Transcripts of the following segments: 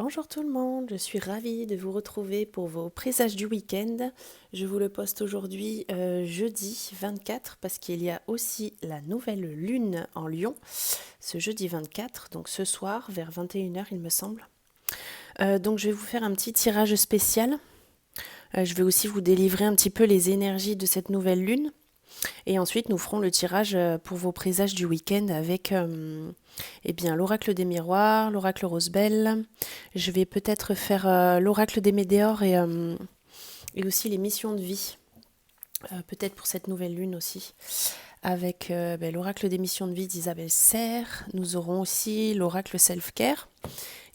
Bonjour tout le monde, je suis ravie de vous retrouver pour vos présages du week-end. Je vous le poste aujourd'hui jeudi 24 parce qu'il y a aussi la nouvelle lune en Lion ce jeudi 24, donc ce soir vers 21h il me semble. Donc je vais vous faire un petit tirage spécial. Je vais aussi vous délivrer un petit peu les énergies de cette nouvelle lune. Et ensuite, nous ferons le tirage pour vos présages du week-end avec eh bien, l'oracle des miroirs, l'oracle Rosebelle. Je vais peut-être faire l'oracle des météores et aussi les missions de vie. Peut-être pour cette nouvelle lune aussi. Avec l'oracle des missions de vie d'Isabelle Serre. Nous aurons aussi l'oracle self-care.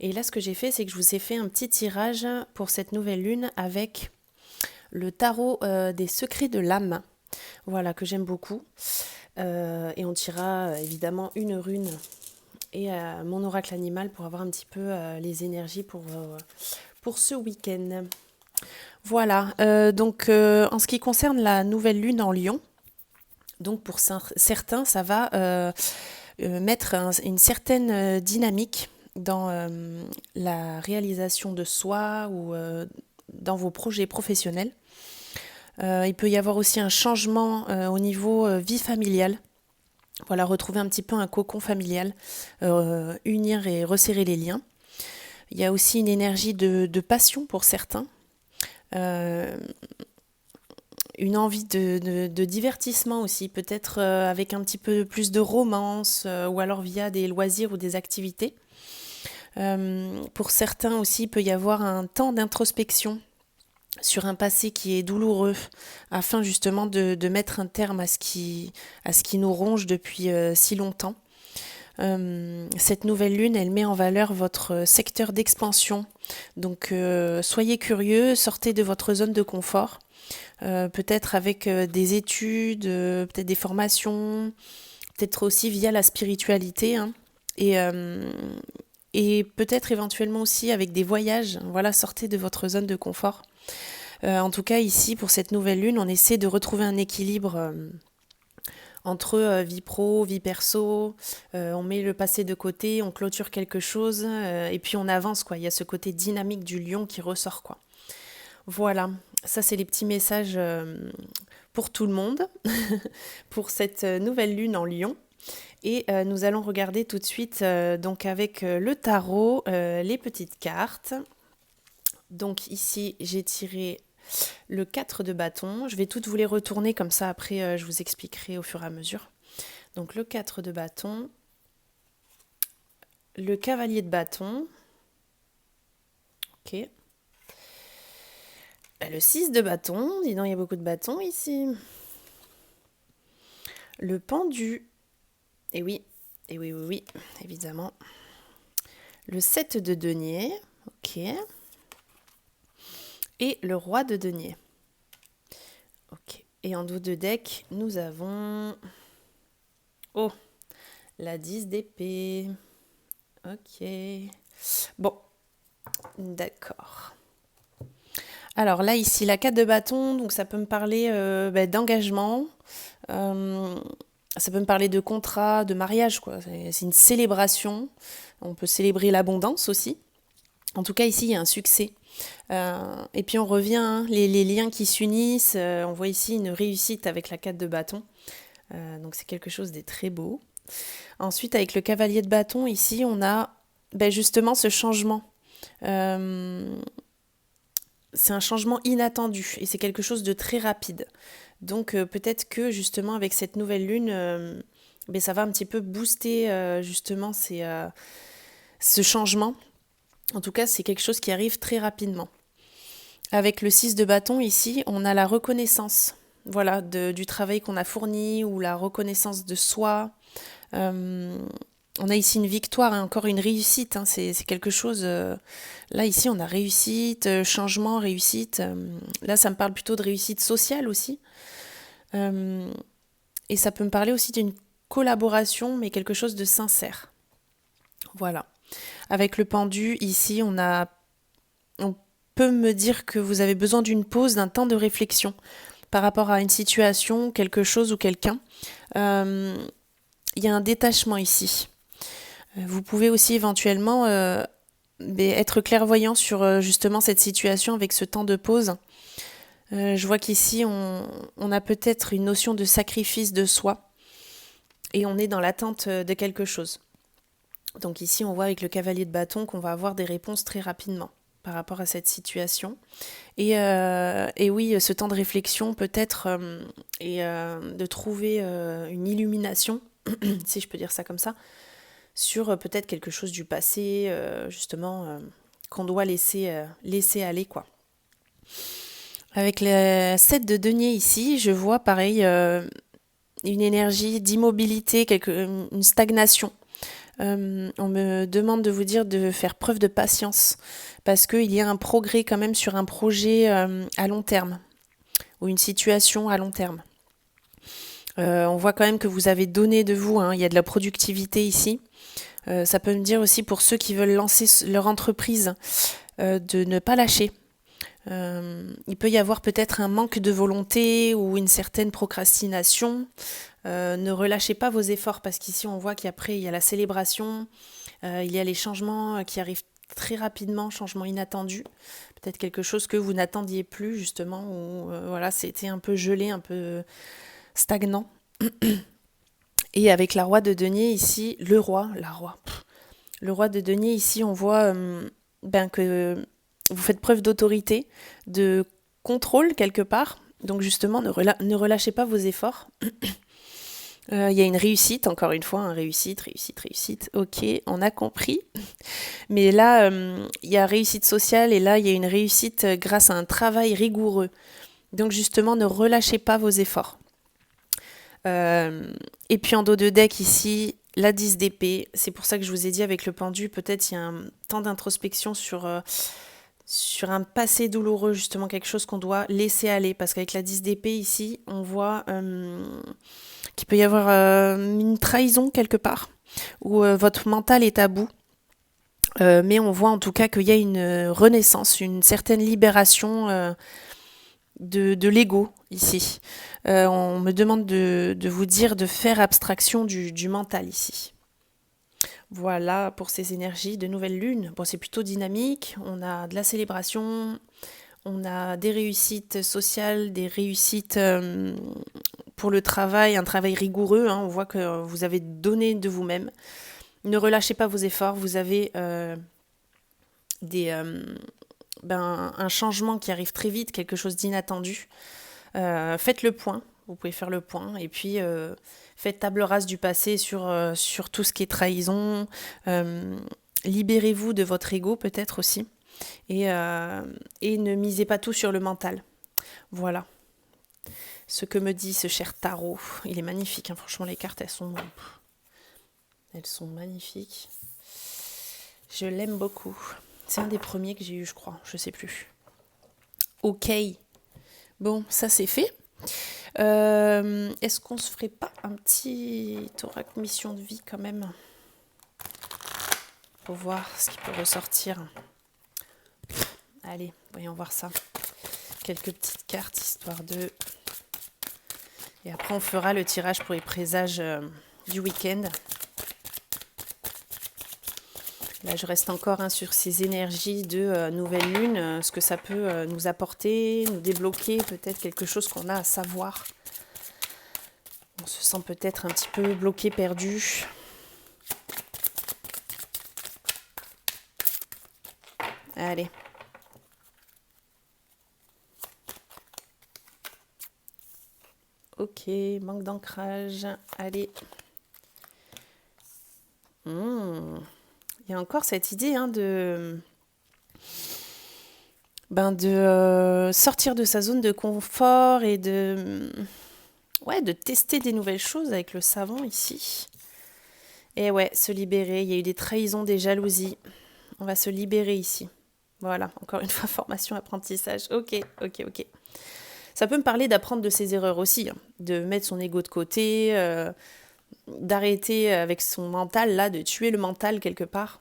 Et là, ce que j'ai fait, c'est que je vous ai fait un petit tirage pour cette nouvelle lune avec le tarot des secrets de l'âme. Voilà, que j'aime beaucoup. Et on tirera évidemment une rune et mon oracle animal pour avoir un petit peu les énergies pour ce week-end. Voilà, donc en ce qui concerne la nouvelle lune en Lion, donc pour certains, ça va mettre une certaine dynamique dans la réalisation de soi ou dans vos projets professionnels. Il peut y avoir aussi un changement au niveau vie familiale. Voilà, retrouver un petit peu un cocon familial, unir et resserrer les liens. Il y a aussi une énergie de passion pour certains, euh, une envie de divertissement aussi, peut-être avec un petit peu plus de romance, ou alors via des loisirs ou des activités. Pour certains aussi, il peut y avoir un temps d'introspection sur un passé qui est douloureux, afin justement de mettre un terme à ce qui nous ronge depuis si longtemps. Cette nouvelle lune, elle met en valeur votre secteur d'expansion. Donc soyez curieux, sortez de votre zone de confort, peut-être avec des études, peut-être des formations, peut-être aussi via la spiritualité, hein, et, euh, et peut-être éventuellement aussi avec des voyages. Voilà, sortez de votre zone de confort. En tout cas, ici, pour cette nouvelle lune, on essaie de retrouver un équilibre entre vie pro, vie perso. On met le passé de côté, on clôture quelque chose, et puis on avance, quoi. Il y a ce côté dynamique du lion qui ressort, quoi. Voilà, ça, c'est les petits messages pour tout le monde, pour cette nouvelle lune en lion. Et nous allons regarder tout de suite, donc avec le tarot, les petites cartes. Donc ici, j'ai tiré le 4 de bâton. Je vais toutes vous les retourner comme ça, après je vous expliquerai au fur et à mesure. Donc le 4 de bâton, le cavalier de bâton, ok. Le 6 de bâton, dis donc il y a beaucoup de bâtons ici. Le pendu, et oui, oui, évidemment. Le 7 de denier, ok. Et le roi de denier. Ok. Et en dos de deck, nous avons... Oh, la 10 d'épée. Ok. Bon, d'accord. Alors là, ici, la 4 de bâton, donc ça peut me parler d'engagement, euh, ça peut me parler de contrat, de mariage, quoi. C'est une célébration. On peut célébrer l'abondance aussi. En tout cas, ici, il y a un succès. Et puis on revient, hein, les liens qui s'unissent. On voit ici une réussite avec la 4 de bâton. Donc c'est quelque chose de très beau. Ensuite, avec le cavalier de bâton, ici, on a justement ce changement. Euh, c'est un changement inattendu et c'est quelque chose de très rapide. Donc peut-être que justement avec cette nouvelle lune, ça va un petit peu booster justement ce changement. En tout cas, c'est quelque chose qui arrive très rapidement. Avec le 6 de bâton ici, on a la reconnaissance, voilà, du travail qu'on a fourni ou la reconnaissance de soi. Euh, on a ici une victoire et encore une réussite, hein, c'est quelque chose... là, ici, on a réussite, changement, réussite. Là, ça me parle plutôt de réussite sociale aussi. Et ça peut me parler aussi d'une collaboration, mais quelque chose de sincère. Voilà. Avec le pendu, ici, on peut me dire que vous avez besoin d'une pause, d'un temps de réflexion par rapport à une situation, quelque chose ou quelqu'un. Il y a un détachement ici. Vous pouvez aussi éventuellement être clairvoyant sur justement cette situation avec ce temps de pause. Je vois qu'ici, on a peut-être une notion de sacrifice de soi et on est dans l'attente de quelque chose. Donc ici, on voit avec le cavalier de bâton qu'on va avoir des réponses très rapidement par rapport à cette situation. Et oui, ce temps de réflexion peut-être et de trouver une illumination, si je peux dire ça comme ça, sur peut-être quelque chose du passé, justement, qu'on doit laisser aller, quoi. Avec le 7 de denier ici, je vois pareil une énergie d'immobilité, une stagnation. On me demande de vous dire de faire preuve de patience parce qu'il y a un progrès quand même sur un projet à long terme ou une situation à long terme. On voit quand même que vous avez donné de vous, hein, il y a de la productivité ici. Ça peut me dire aussi pour ceux qui veulent lancer leur entreprise de ne pas lâcher. Il peut y avoir peut-être un manque de volonté ou une certaine procrastination. Ne relâchez pas vos efforts parce qu'ici on voit qu'après il y a la célébration, il y a les changements qui arrivent très rapidement, changements inattendus. Peut-être quelque chose que vous n'attendiez plus justement, ou voilà, c'était un peu gelé, un peu stagnant. Et avec la roi de denier ici, le roi de denier ici, on voit que vous faites preuve d'autorité, de contrôle quelque part. Donc justement, ne relâchez pas vos efforts. Il y a une réussite, encore une fois, réussite. Ok, on a compris. Mais là, il y a réussite sociale et là, il y a une réussite grâce à un travail rigoureux. Donc justement, ne relâchez pas vos efforts. Et puis en dos de deck ici, la 10 d'épée. C'est pour ça que je vous ai dit avec le pendu, peut-être il y a un temps d'introspection sur un passé douloureux, justement quelque chose qu'on doit laisser aller. Parce qu'avec la 10 d'épée ici, on voit qu'il peut y avoir une trahison quelque part, où votre mental est à bout. Mais on voit en tout cas qu'il y a une renaissance, une certaine libération de l'ego ici. On me demande de vous dire de faire abstraction du mental ici. Voilà pour ces énergies de nouvelle lune. Bon, c'est plutôt dynamique. On a de la célébration, on a des réussites sociales, des réussites pour le travail, un travail rigoureux. Hein. On voit que vous avez donné de vous-même. Ne relâchez pas vos efforts. Vous avez un changement qui arrive très vite, quelque chose d'inattendu. Faites le point. Vous pouvez faire le point. Et puis, faites table rase du passé sur tout ce qui est trahison. Libérez-vous de votre ego peut-être aussi. Et ne misez pas tout sur le mental. Voilà. Ce que me dit ce cher tarot. Il est magnifique. Hein. Franchement, les cartes, elles sont magnifiques. Je l'aime beaucoup. C'est un des premiers que j'ai eu, je crois. Je sais plus. Ok. Bon, ça c'est fait. Est-ce qu'on se ferait pas un petit oracle mission de vie quand même pour voir ce qui peut ressortir? Allez, voyons voir ça. Quelques petites cartes histoire de... Et après on fera le tirage pour les présages du week-end. Là je reste encore sur ces énergies de nouvelle lune, ce que ça peut nous apporter, nous débloquer, peut-être quelque chose qu'on a à savoir. On se sent peut-être un petit peu bloqué, perdu. Allez. Ok, manque d'ancrage. Allez. Il y a encore cette idée de sortir de sa zone de confort et de tester des nouvelles choses avec le savant ici. Et ouais, se libérer. Il y a eu des trahisons, des jalousies. On va se libérer ici. Voilà, encore une fois, formation, apprentissage. Ok. Ça peut me parler d'apprendre de ses erreurs aussi, de mettre son ego de côté, d'arrêter avec son mental, là, de tuer le mental quelque part.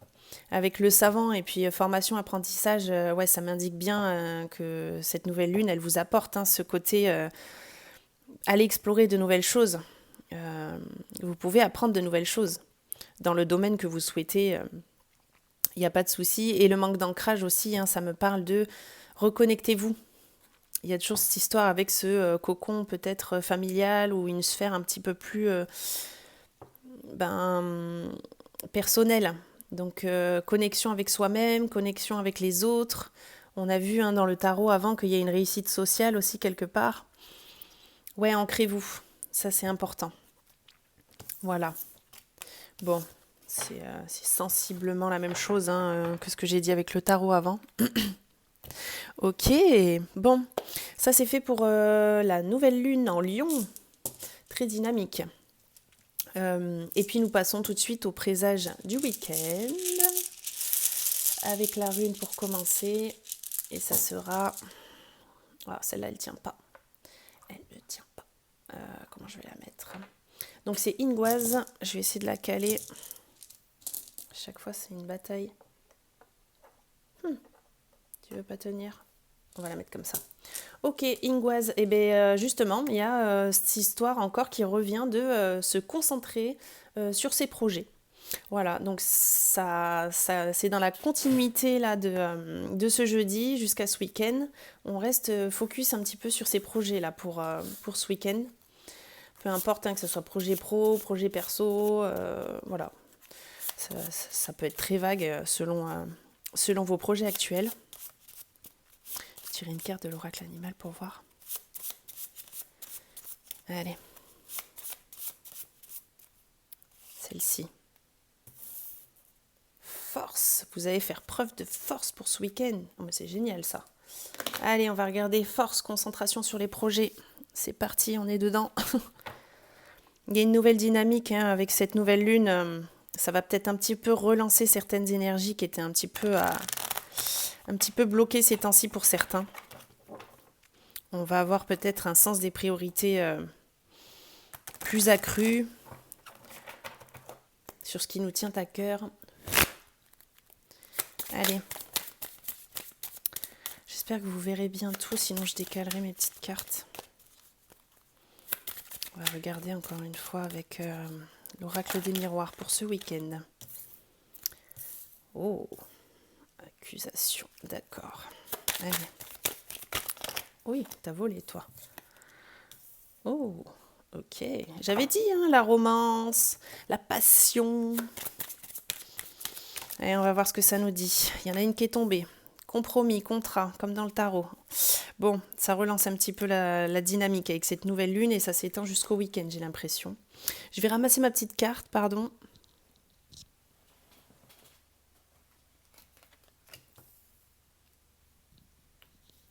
Avec le savant et puis formation, apprentissage, ça m'indique bien que cette nouvelle lune, elle vous apporte ce côté aller explorer de nouvelles choses. Vous pouvez apprendre de nouvelles choses dans le domaine que vous souhaitez il n'y a pas de souci. Et le manque d'ancrage aussi, hein, ça me parle de reconnectez-vous. Il y a toujours cette histoire avec ce cocon peut-être familial ou une sphère un petit peu plus personnelle. Donc connexion avec soi-même, connexion avec les autres. On a vu dans le tarot avant qu'il y a une réussite sociale aussi quelque part. Ouais, ancrez-vous. Ça, c'est important. Voilà. Bon, c'est sensiblement la même chose que ce que j'ai dit avec le tarot avant. Ok, bon, ça c'est fait pour la nouvelle lune en Lion, très dynamique. Et puis nous passons tout de suite au présage du week-end, avec la rune pour commencer, et ça sera... Ah, celle-là elle tient pas, elle ne tient pas. Comment je vais la mettre? Donc c'est Ingoise, je vais essayer de la caler. Chaque fois c'est une bataille. Tu veux pas tenir? On va la mettre comme ça. Ok, Ingoise, et bien justement, il y a cette histoire encore qui revient de se concentrer sur ses projets. Voilà, donc ça c'est dans la continuité là, de ce jeudi jusqu'à ce week-end. On reste focus un petit peu sur ces projets là pour ce week-end. Peu importe que ce soit projet pro, projet perso, voilà. Ça peut être très vague selon vos projets actuels. Tirer une carte de l'oracle animal pour voir. Allez. Celle-ci. Force. Vous allez faire preuve de force pour ce week-end. Oh, mais c'est génial ça. Allez, on va regarder force, concentration sur les projets. C'est parti, on est dedans. Il y a une nouvelle dynamique avec cette nouvelle lune. Ça va peut-être un petit peu relancer certaines énergies qui étaient un petit peu bloquées ces temps-ci pour certains. On va avoir peut-être un sens des priorités plus accru sur ce qui nous tient à cœur. Allez. J'espère que vous verrez bien tout, sinon je décalerai mes petites cartes. On va regarder encore une fois avec l'oracle des miroirs pour ce week-end. Oh, accusation, d'accord. Allez. Oui, t'as volé toi. Oh, ok. J'avais dit, la romance, la passion. Allez, on va voir ce que ça nous dit. Il y en a une qui est tombée. Compromis, contrat, comme dans le tarot. Bon, ça relance un petit peu la dynamique avec cette nouvelle lune et ça s'étend jusqu'au week-end, j'ai l'impression. Je vais ramasser ma petite carte, pardon.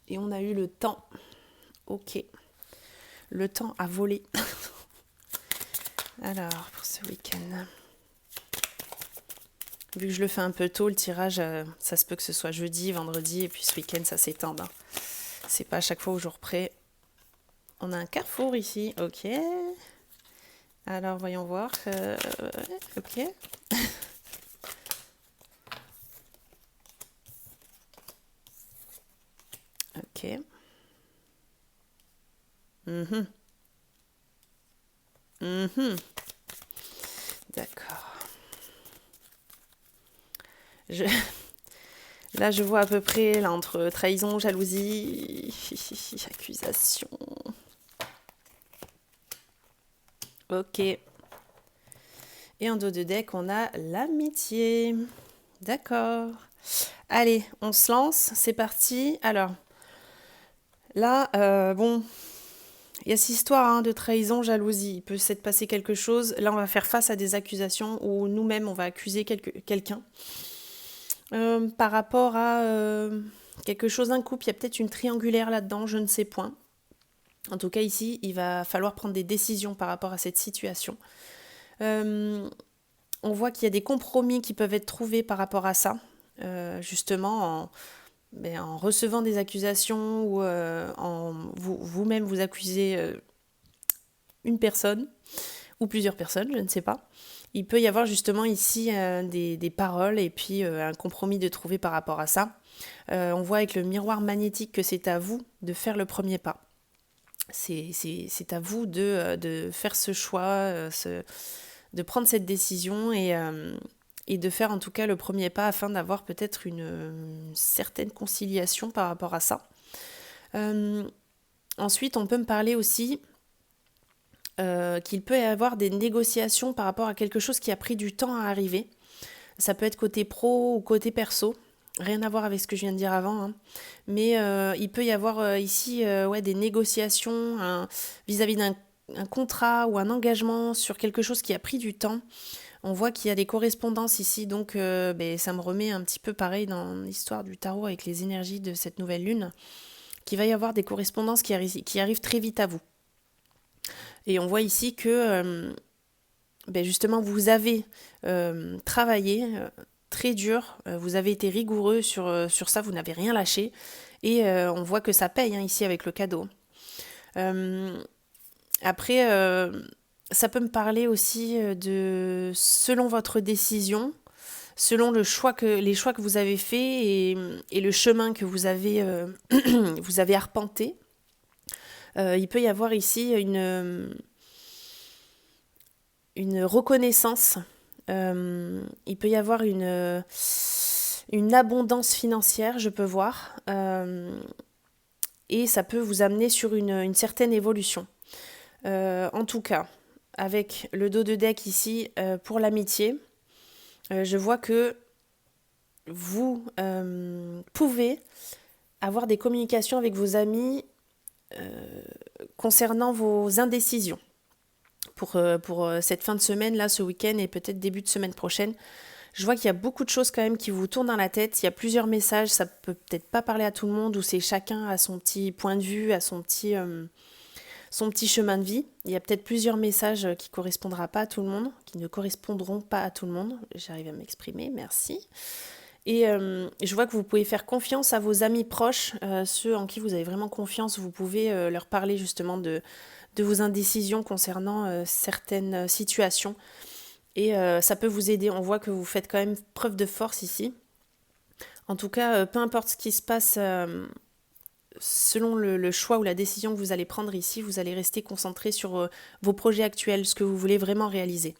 Et on a eu le temps. Ok. Le temps a volé. Alors, pour ce week-end. Vu que je le fais un peu tôt, le tirage, ça se peut que ce soit jeudi, vendredi, et puis ce week-end, ça s'étende. C'est pas à chaque fois au jour près. On a un carrefour ici, ok. Alors, voyons voir. Ok. Ok. D'accord. Là, je vois à peu près là, entre trahison, jalousie, accusation. Ok. Et en dos de deck, on a l'amitié. D'accord. Allez, on se lance, c'est parti. Alors, là, bon, il y a cette histoire de trahison, jalousie. Il peut s'être passé quelque chose. Là, on va faire face à des accusations où nous-mêmes, on va accuser quelqu'un. Par rapport à quelque chose d'un couple, il y a peut-être une triangulaire là-dedans, je ne sais point. En tout cas, ici, il va falloir prendre des décisions par rapport à cette situation. On voit qu'il y a des compromis qui peuvent être trouvés par rapport à ça, justement en recevant des accusations ou vous-même vous accusez une personne ou plusieurs personnes, je ne sais pas. Il peut y avoir justement ici des paroles et puis un compromis de trouver par rapport à ça. On voit avec le miroir magnétique que c'est à vous de faire le premier pas. C'est à vous de faire ce choix, de prendre cette décision et et de faire en tout cas le premier pas afin d'avoir peut-être une certaine conciliation par rapport à ça. Ensuite, on peut me parler aussi qu'il peut y avoir des négociations par rapport à quelque chose qui a pris du temps à arriver. Ça peut être côté pro ou côté perso. Rien à voir avec ce que je viens de dire avant, hein. Mais il peut y avoir ici des négociations vis-à-vis d'un contrat ou un engagement sur quelque chose qui a pris du temps. On voit qu'il y a des correspondances ici, donc ça me remet un petit peu pareil dans l'histoire du tarot avec les énergies de cette nouvelle lune, qu'il va y avoir des correspondances qui arrivent très vite à vous. Et on voit ici que justement vous avez travaillé très dur, vous avez été rigoureux sur ça, vous n'avez rien lâché, et on voit que ça paye ici avec le cadeau. Après, ça peut me parler aussi de selon votre décision, selon les choix que vous avez faits et le chemin que vous avez, vous avez arpenté. Il peut y avoir ici une reconnaissance. Il peut y avoir une abondance financière, je peux voir. Et ça peut vous amener sur une certaine évolution. En tout cas, avec le dos de deck ici, pour l'amitié, je vois que vous pouvez avoir des communications avec vos amis concernant vos indécisions. Pour cette fin de semaine, là, ce week-end et peut-être début de semaine prochaine, je vois qu'il y a beaucoup de choses quand même qui vous tournent dans la tête. Il y a plusieurs messages, ça peut peut-être pas parler à tout le monde, ou c'est chacun à son petit point de vue, à son petit chemin de vie. Il y a peut-être plusieurs messages qui ne correspondront pas à tout le monde, qui ne correspondront pas à tout le monde. J'arrive à m'exprimer, merci. Et je vois que vous pouvez faire confiance à vos amis proches, ceux en qui vous avez vraiment confiance. Vous pouvez leur parler justement de vos indécisions concernant certaines situations. Et ça peut vous aider. On voit que vous faites quand même preuve de force ici. En tout cas, peu importe ce qui se passe, selon le choix ou la décision que vous allez prendre ici, vous allez rester concentré sur vos projets actuels, ce que vous voulez vraiment réaliser.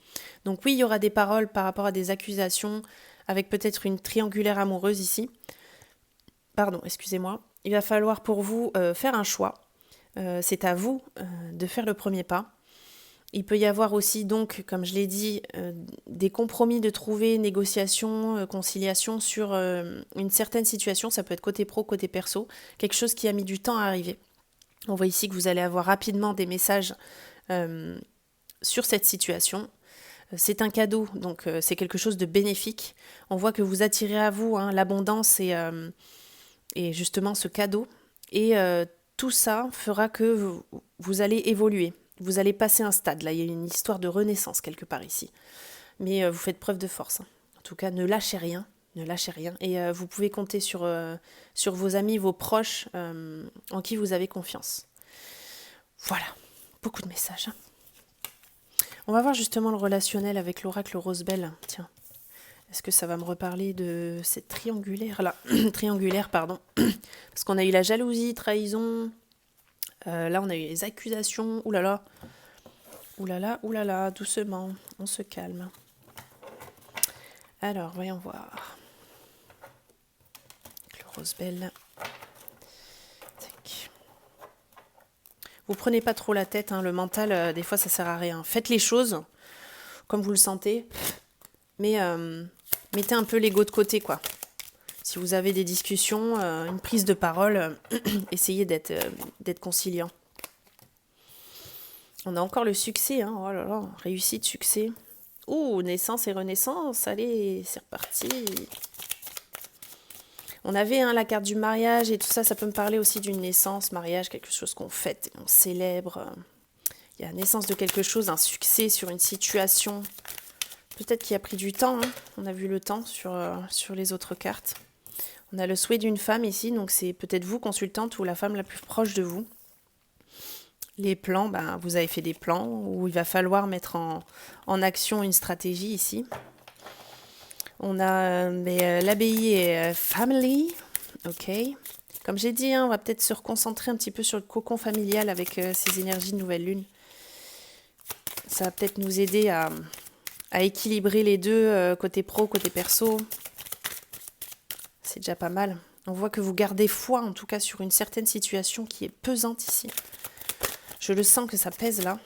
Donc oui, il y aura des paroles par rapport à des accusations, avec peut-être une triangulaire amoureuse ici. Pardon, excusez-moi. Il va falloir pour vous faire un choix. C'est à vous de faire le premier pas. Il peut y avoir aussi donc, comme je l'ai dit, des compromis de trouver, négociation, conciliation sur une certaine situation. Ça peut être côté pro, côté perso, quelque chose qui a mis du temps à arriver. On voit ici que vous allez avoir rapidement des messages sur cette situation. C'est un cadeau, donc c'est quelque chose de bénéfique. On voit que vous attirez à vous l'abondance et justement ce cadeau. Et tout ça fera que vous allez évoluer. Vous allez passer un stade. Là, il y a une histoire de renaissance quelque part ici. Mais vous faites preuve de force. En tout cas, ne lâchez rien. Ne lâchez rien. Et vous pouvez compter sur vos amis, vos proches, en qui vous avez confiance. Voilà. Beaucoup de messages. On va voir justement le relationnel avec l'oracle Rosebel. Tiens. Est-ce que ça va me reparler de cette triangulaire-là? Triangulaire, pardon. Parce qu'on a eu la jalousie, trahison. Là, on a eu les accusations. Ouh là là. Ouh là là, ouh là là. Doucement. On se calme. Alors, voyons voir. Le Rosebel. Tac. Vous prenez pas trop la tête. Le mental, des fois, ça sert à rien. Faites les choses comme vous le sentez. Mais mettez un peu l'ego de côté, quoi. Si vous avez des discussions, une prise de parole, essayez d'être conciliant. On a encore le succès, oh là là, réussite, succès. Ouh, naissance et renaissance, allez, c'est reparti. On avait la carte du mariage et tout ça, ça peut me parler aussi d'une naissance, mariage, quelque chose qu'on fête, on célèbre. Il y a la naissance de quelque chose, un succès sur une situation. Peut-être qu'il a pris du temps, on a vu le temps sur les autres cartes. On a le souhait d'une femme ici, donc c'est peut-être vous, consultante, ou la femme la plus proche de vous. Les plans, vous avez fait des plans où il va falloir mettre en action une stratégie ici. On a l'abbaye et family, ok. Comme j'ai dit, on va peut-être se reconcentrer un petit peu sur le cocon familial avec ces énergies de nouvelle lune. Ça va peut-être nous aider à à équilibrer les deux, côté pro, côté perso. C'est déjà pas mal. On voit que vous gardez foi, en tout cas, sur une certaine situation qui est pesante ici. Je le sens que ça pèse là.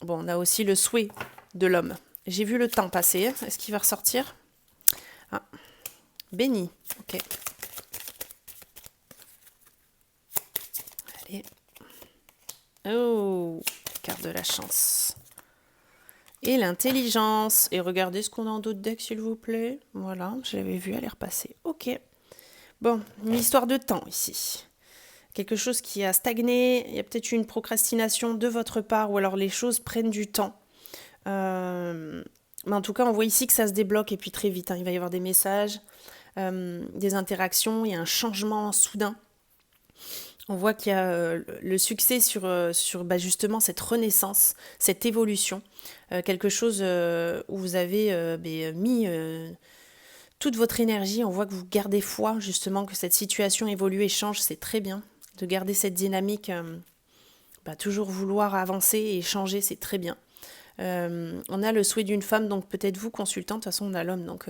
Bon, on a aussi le souhait de l'homme. J'ai vu le temps passer. Est-ce qu'il va ressortir? Ah, béni. Ok. Allez. Oh, carte de la chance. Et l'intelligence. Et regardez ce qu'on a en d'autres decks, s'il vous plaît. Voilà, je l'avais vu, elle est repassée. Ok. Bon, une histoire de temps ici. Quelque chose qui a stagné. Il y a peut-être eu une procrastination de votre part, ou alors les choses prennent du temps. Mais en tout cas, on voit ici que ça se débloque et puis très vite. Il va y avoir des messages, des interactions, il y a un changement soudain. On voit qu'il y a le succès sur justement cette renaissance, cette évolution. Quelque chose où vous avez mis toute votre énergie. On voit que vous gardez foi, justement, que cette situation évolue et change. C'est très bien de garder cette dynamique. Toujours vouloir avancer et changer, c'est très bien. On a le souhait d'une femme, donc peut-être vous, consultant. De toute façon, on a l'homme, donc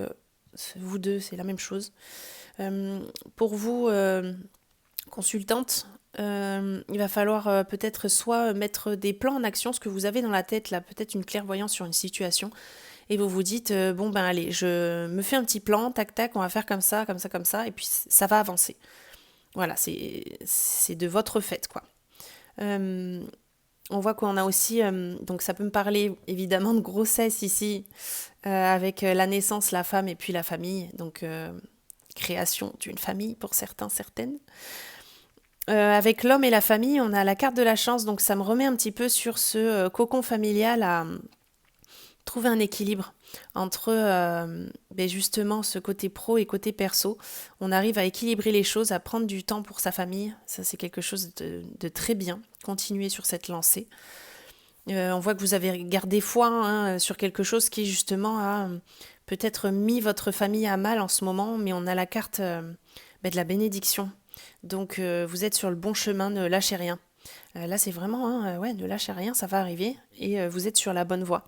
vous deux, c'est la même chose. Pour vous, consultante, il va falloir peut-être soit mettre des plans en action, ce que vous avez dans la tête, là, peut-être une clairvoyance sur une situation, et vous vous dites, bon ben allez, je me fais un petit plan, tac tac, on va faire comme ça, comme ça, comme ça, et puis ça va avancer. Voilà, c'est de votre fait, quoi. On voit qu'on a aussi, donc ça peut me parler évidemment de grossesse ici, avec la naissance, la femme et puis la famille, donc création d'une famille pour certains, certaines. Avec l'homme et la famille, on a la carte de la chance, donc ça me remet un petit peu sur ce cocon familial à trouver un équilibre entre justement ce côté pro et côté perso. On arrive à équilibrer les choses, à prendre du temps pour sa famille. Ça, c'est quelque chose de très bien. Continuez sur cette lancée. On voit que vous avez gardé foi sur quelque chose qui justement a peut-être mis votre famille à mal en ce moment, mais on a la carte de la bénédiction. Donc vous êtes sur le bon chemin, ne lâchez rien. Là c'est vraiment, ne lâchez rien, ça va arriver et vous êtes sur la bonne voie.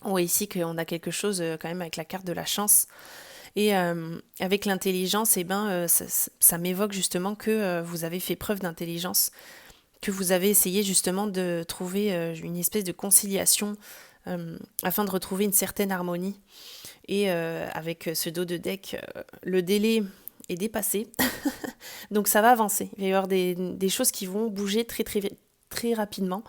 On voit ici qu'on a quelque chose quand même avec la carte de la chance. Et avec l'intelligence, ça m'évoque justement que vous avez fait preuve d'intelligence, que vous avez essayé justement de trouver une espèce de conciliation afin de retrouver une certaine harmonie. Et avec ce dos de deck, le délai est dépassé, donc ça va avancer. Il va y avoir des choses qui vont bouger très, très, très rapidement,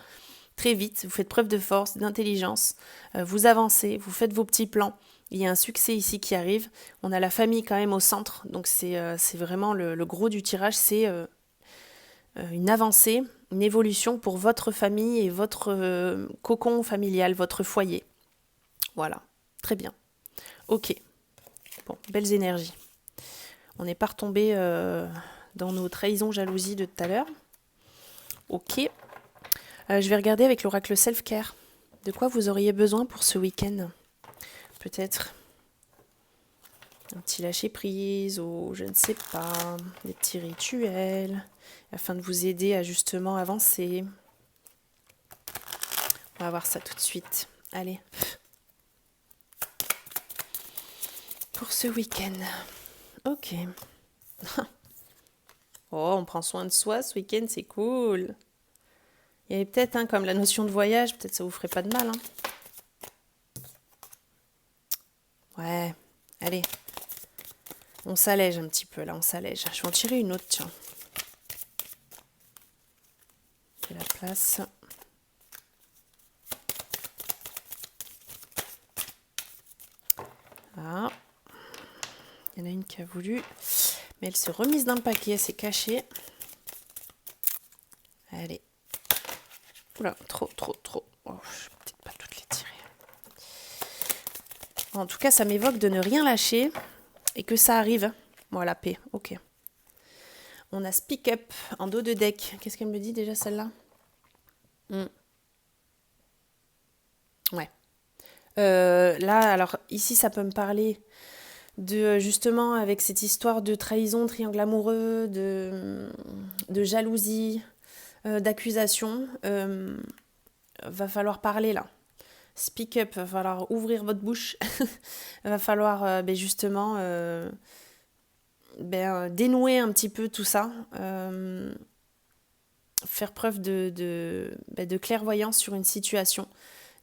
très vite. Vous faites preuve de force, d'intelligence, vous avancez, vous faites vos petits plans. Il y a un succès ici qui arrive. On a la famille quand même au centre, donc c'est vraiment le gros du tirage, c'est une avancée, une évolution pour votre famille et votre cocon familial, votre foyer. Voilà, très bien. Ok, bon, belles énergies. On n'est pas retombé dans nos trahisons, jalousies de tout à l'heure. Ok. Je vais regarder avec l'oracle Self-Care. De quoi vous auriez besoin pour ce week-end? Peut-être un petit lâcher-prise ou je ne sais pas, des petits rituels afin de vous aider à justement avancer. On va voir ça tout de suite. Allez. Pour ce week-end. Ok. Oh, on prend soin de soi ce week-end, c'est cool. Il y avait peut-être, comme la notion de voyage, peut-être ça vous ferait pas de mal. Ouais, allez. On s'allège un petit peu, là, on s'allège. Je vais en tirer une autre, tiens. J'ai la place. Ah. Il y en a une qui a voulu, mais elle se remise dans le paquet, elle s'est cachée. Allez. Oula, trop. Oh, je vais peut-être pas toutes les tirer. En tout cas, ça m'évoque de ne rien lâcher et que ça arrive. Bon, la paix, ok. On a Speak Up en dos de deck. Qu'est-ce qu'elle me dit déjà, celle-là? Ouais. Là, alors, ici, ça peut me parler de, justement, avec cette histoire de trahison, triangle amoureux, de jalousie, d'accusation. Va falloir parler, là. speak up, va falloir ouvrir votre bouche. Va falloir justement dénouer un petit peu tout ça. Faire preuve de clairvoyance sur une situation.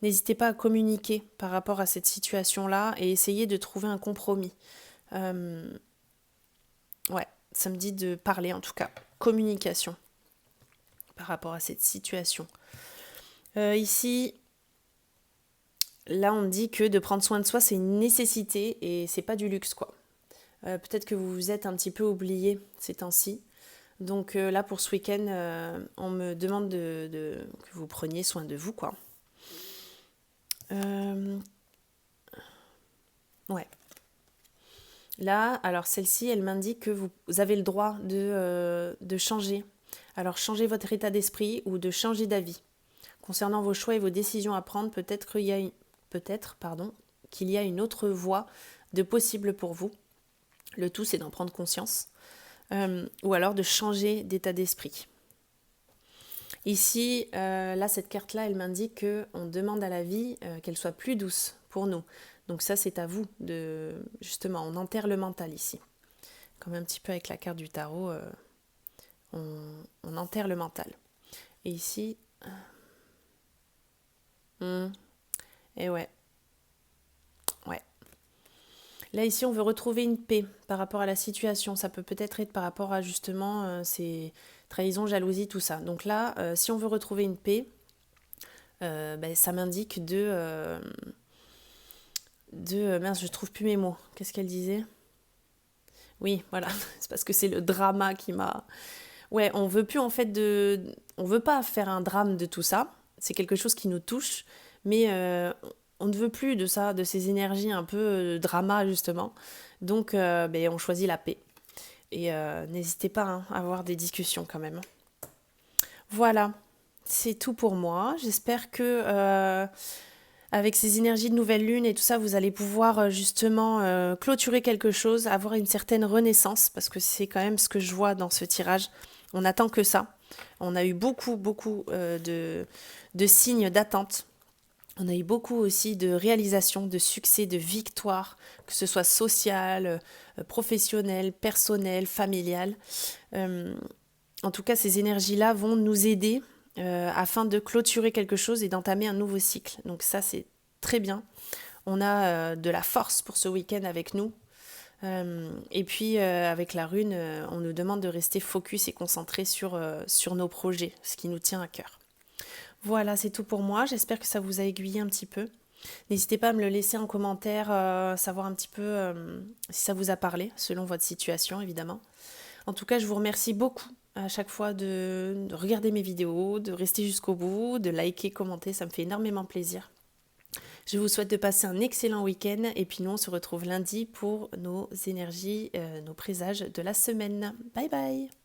N'hésitez pas à communiquer par rapport à cette situation-là et essayer de trouver un compromis. Ouais, ça me dit de parler en tout cas. Communication par rapport à cette situation. Ici, là on me dit que de prendre soin de soi c'est une nécessité et c'est pas du luxe quoi. Peut-être que vous vous êtes un petit peu oublié ces temps-ci. Donc là pour ce week-end, on me demande que vous preniez soin de vous quoi. Ouais. Là, alors celle-ci, elle m'indique que vous avez le droit de changer. Alors changez votre état d'esprit ou de changer d'avis. Concernant vos choix et vos décisions à prendre, peut-être qu'il y a une autre voie de possible pour vous. Le tout, c'est d'en prendre conscience. Ou alors de changer d'état d'esprit. Ici, là, cette carte-là, elle m'indique qu'on demande à la vie qu'elle soit plus douce pour nous. Donc ça, c'est à vous de... Justement, on enterre le mental ici. Comme un petit peu avec la carte du tarot, on enterre le mental. Et ici... et ouais. Là, ici, on veut retrouver une paix par rapport à la situation. Ça peut peut-être être par rapport à, justement, ces trahisons, jalousie, tout ça. Donc là, si on veut retrouver une paix, ça m'indique mince, je trouve plus mes mots. Qu'est-ce qu'elle disait ? Oui, voilà. C'est parce que c'est le drama qui m'a... Ouais, on veut plus, en fait, on veut pas faire un drame de tout ça. C'est quelque chose qui nous touche. Mais... on ne veut plus de ça, de ces énergies un peu drama justement. Donc on choisit la paix. Et n'hésitez pas à avoir des discussions quand même. Voilà, c'est tout pour moi. J'espère que avec ces énergies de nouvelle lune et tout ça, vous allez pouvoir justement clôturer quelque chose, avoir une certaine renaissance, parce que c'est quand même ce que je vois dans ce tirage. On n'attend que ça. On a eu beaucoup de signes d'attente. On a eu beaucoup aussi de réalisations, de succès, de victoires, que ce soit social, professionnel, personnel, familial. En tout cas, ces énergies-là vont nous aider afin de clôturer quelque chose et d'entamer un nouveau cycle. Donc ça, c'est très bien. On a de la force pour ce week-end avec nous. Et puis, avec la rune, on nous demande de rester focus et concentré sur nos projets, ce qui nous tient à cœur. Voilà, c'est tout pour moi. J'espère que ça vous a aiguillé un petit peu. N'hésitez pas à me le laisser en commentaire, savoir un petit peu si ça vous a parlé, selon votre situation, évidemment. En tout cas, je vous remercie beaucoup à chaque fois de regarder mes vidéos, de rester jusqu'au bout, de liker, commenter, ça me fait énormément plaisir. Je vous souhaite de passer un excellent week-end et puis nous, on se retrouve lundi pour nos énergies, nos présages de la semaine. Bye bye!